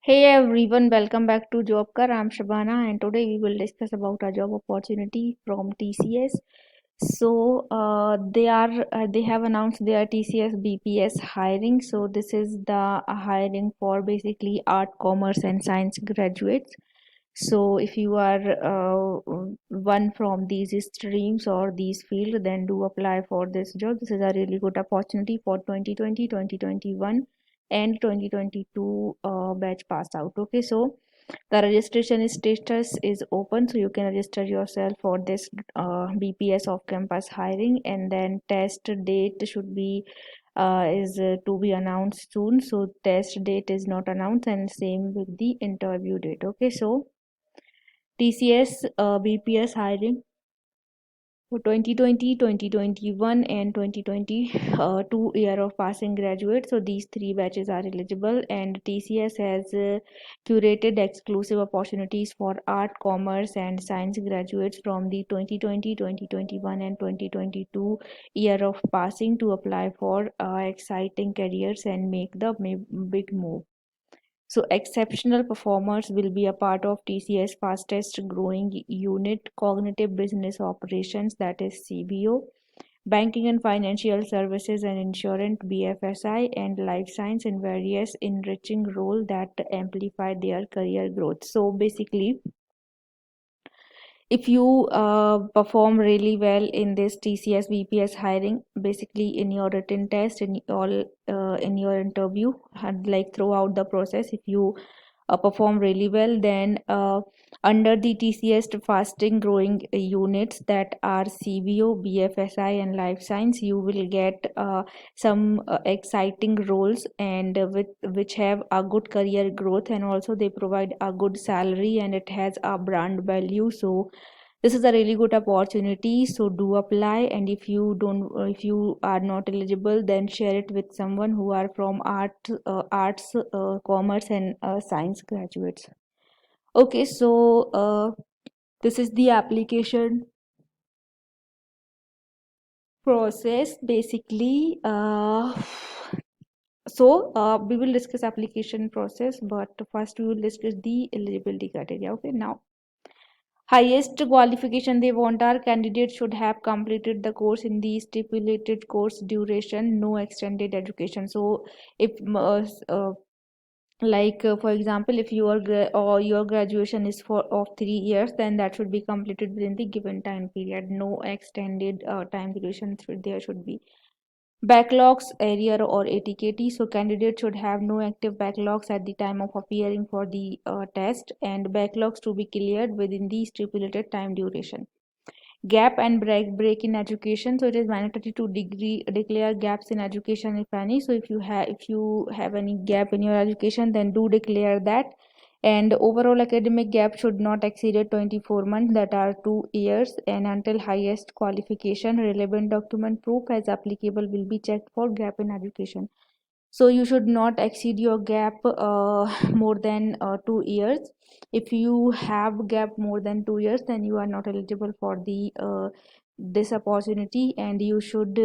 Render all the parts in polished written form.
Hey everyone, welcome back to Jobkar. I'm Shabana, and today we will discuss about a job opportunity from TCS. They have announced their TCS BPS hiring. So this is the hiring for basically art, commerce, and science graduates. So if you are one from these streams or these fields, then do apply for this job. This is a really good opportunity for 2020, 2021 and 2022 batch pass out. Okay, so the registration status is open, so you can register yourself for this BPS off campus hiring, and then test date should be is to be announced soon. So test date is not announced, and same with the interview date. Okay, so TCS BPS hiring for 2020, 2021, and 2022 year of passing graduates. So these three batches are eligible, and TCS has curated exclusive opportunities for art, commerce, and science graduates from the 2020, 2021, and 2022 year of passing to apply for exciting careers and make the big move. So exceptional performers will be a part of TCS fastest growing unit, Cognitive Business Operations, that is CBO, Banking and Financial Services and Insurance, BFSI, and Life Science in various enriching role that amplify their career growth. So basically, if you perform really well in this TCS BPS hiring, basically in your written test, in your interview, and like throughout the process, if you perform really well, then under the TCS fasting growing units that are CBO, BFSI, and Life Science, you will get some exciting roles and with which have a good career growth, and also they provide a good salary and it has a brand value. So this is a really good opportunity, so do apply. And if you are not eligible, then share it with someone who are from arts, commerce, and science graduates. Okay, so this is the application process basically. We will discuss application process, but first we will discuss the eligibility criteria. Okay, now highest qualification they want our candidates should have completed the course in the stipulated course duration, no extended education. So if for example, if or your graduation is for of 3 years, then that should be completed within the given time period. No extended time duration there should be. Backlogs, arrear, or ATKT. So candidates should have no active backlogs at the time of appearing for the test, and backlogs to be cleared within the stipulated time duration. Gap and break in education. So it is mandatory to declare gaps in education, if any. So if you have any gap in your education, then do declare that. And overall academic gap should not exceed 24 months, that are 2 years, and until highest qualification relevant document proof as applicable will be checked for gap in education. So you should not exceed your gap more than 2 years. If you have gap more than 2 years, then you are not eligible for the this opportunity, and you should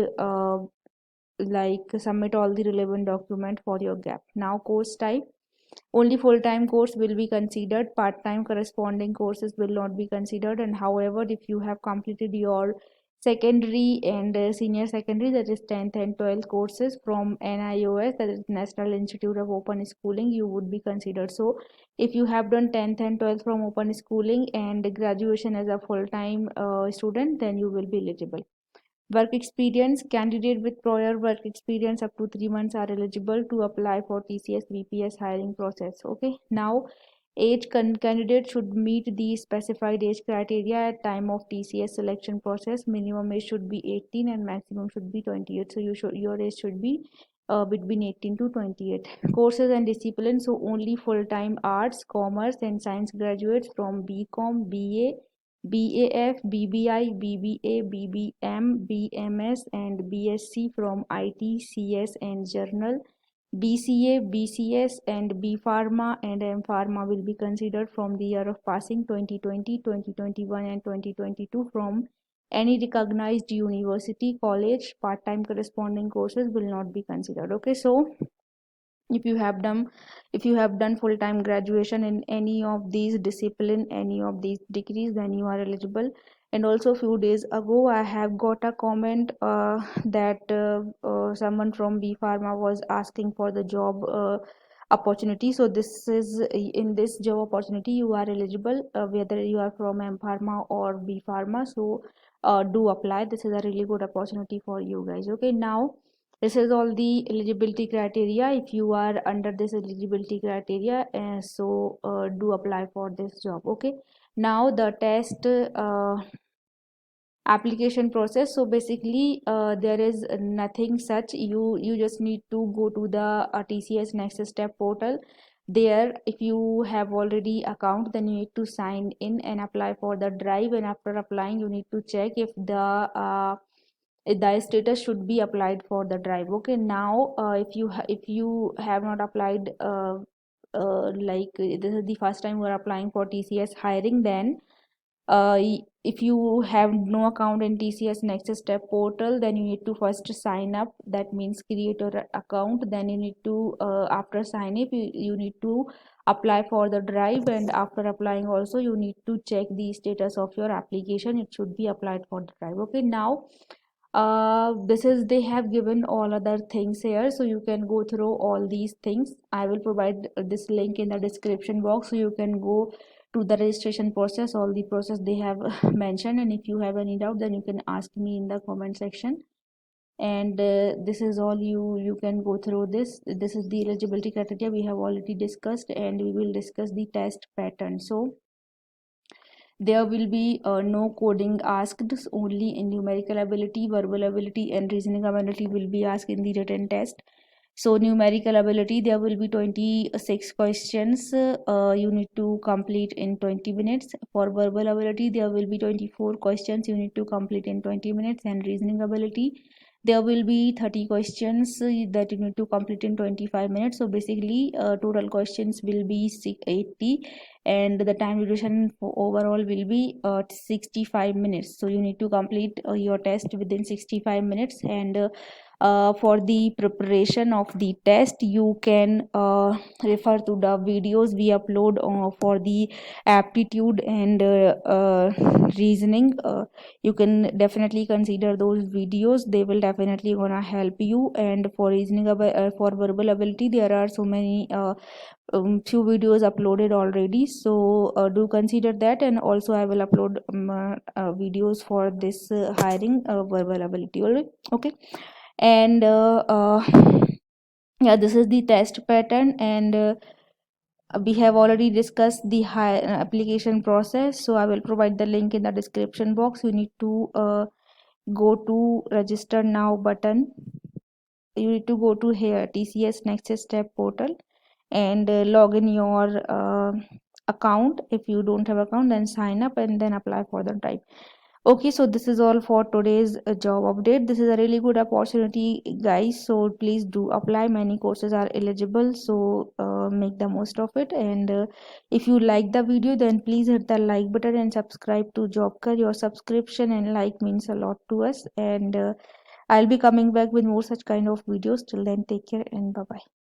submit all the relevant document for your gap. Now course type. Only full-time course will be considered. Part-time corresponding courses will not be considered. And however, if you have completed your secondary and senior secondary, that is 10th and 12th courses from NIOS, that is National Institute of Open Schooling, you would be considered. So if you have done 10th and 12th from open schooling and graduation as a full-time student, then you will be eligible. Work experience. Candidate with prior work experience up to 3 months are eligible to apply for TCS BPS hiring process. Okay, now candidate should meet the specified age criteria at time of TCS selection process. Minimum age should be 18 and maximum should be 28. So your age should be between 18 to 28. Courses and disciplines. So only full-time arts, commerce, and science graduates from BCom, BA, BAF, BBI, BBA, BBM, BMS, and BSc from IT, CS, and Journal. BCA, BCS, and B Pharma and M Pharma will be considered from the year of passing 2020, 2021, and 2022 from any recognized university, college. Part-time corresponding courses will not be considered. Okay, so if you have done if you have done full-time graduation in any of these discipline, any of these degrees, then you are eligible. And also a few days ago I have got a comment that someone from B Pharma was asking for the job opportunity. So this is in this job opportunity you are eligible, whether you are from M Pharma or B Pharma. So do apply. This is a really good opportunity for you guys. Okay, now this is all the eligibility criteria. If you are under this eligibility criteria, do apply for this job. Okay, now the test application process. So basically there is nothing such. You just need to go to the TCS next step portal. There, if you have already account, then you need to sign in and apply for the drive. And after applying, you need to check if the status should be applied for the drive. Okay, now if you have not applied, like this is the first time we are applying for TCS hiring, then if you have no account in TCS next step portal, then you need to first sign up. That means create your account. Then you need to after sign up, you need to apply for the drive. And after applying also, you need to check the status of your application. It should be applied for the drive. Okay, now this is, they have given all other things here, so you can go through all these things. I will provide this link in the description box, so you can go to the registration process, all the process they have mentioned. And if you have any doubt, then you can ask me in the comment section. And this is all, you can go through this. This is the eligibility criteria we have already discussed, and we will discuss the test pattern. So there will be no coding asked, only in numerical ability, verbal ability, and reasoning ability will be asked in the written test. So numerical ability, there will be 26 questions you need to complete in 20 minutes. For verbal ability, there will be 24 questions you need to complete in 20 minutes. And reasoning ability, there will be 30 questions that you need to complete in 25 minutes. So basically total questions will be 80, and the time duration for overall will be 65 minutes. So you need to complete your test within 65 minutes. And for the preparation of the test, you can refer to the videos we upload for the aptitude and reasoning. You can definitely consider those videos. They will definitely gonna help you. And for reasoning for verbal ability, there are so many few videos uploaded already, so do consider that. And also I will upload videos for this hiring verbal ability. All right, okay. And yeah, this is the test pattern. And we have already discussed the application process, so I will provide the link in the description box. You need to go to register now button. You need to go to here TCS next step portal and log in your account. If you don't have account, then sign up and then apply for the drive. Okay, so this is all for today's job update. This is a really good opportunity, guys, so please do apply. Many courses are eligible, so make the most of it. And if you like the video, then please hit the like button and subscribe to Jobker. Your subscription and like means a lot to us. And I'll be coming back with more such kind of videos. Till then, take care and bye bye.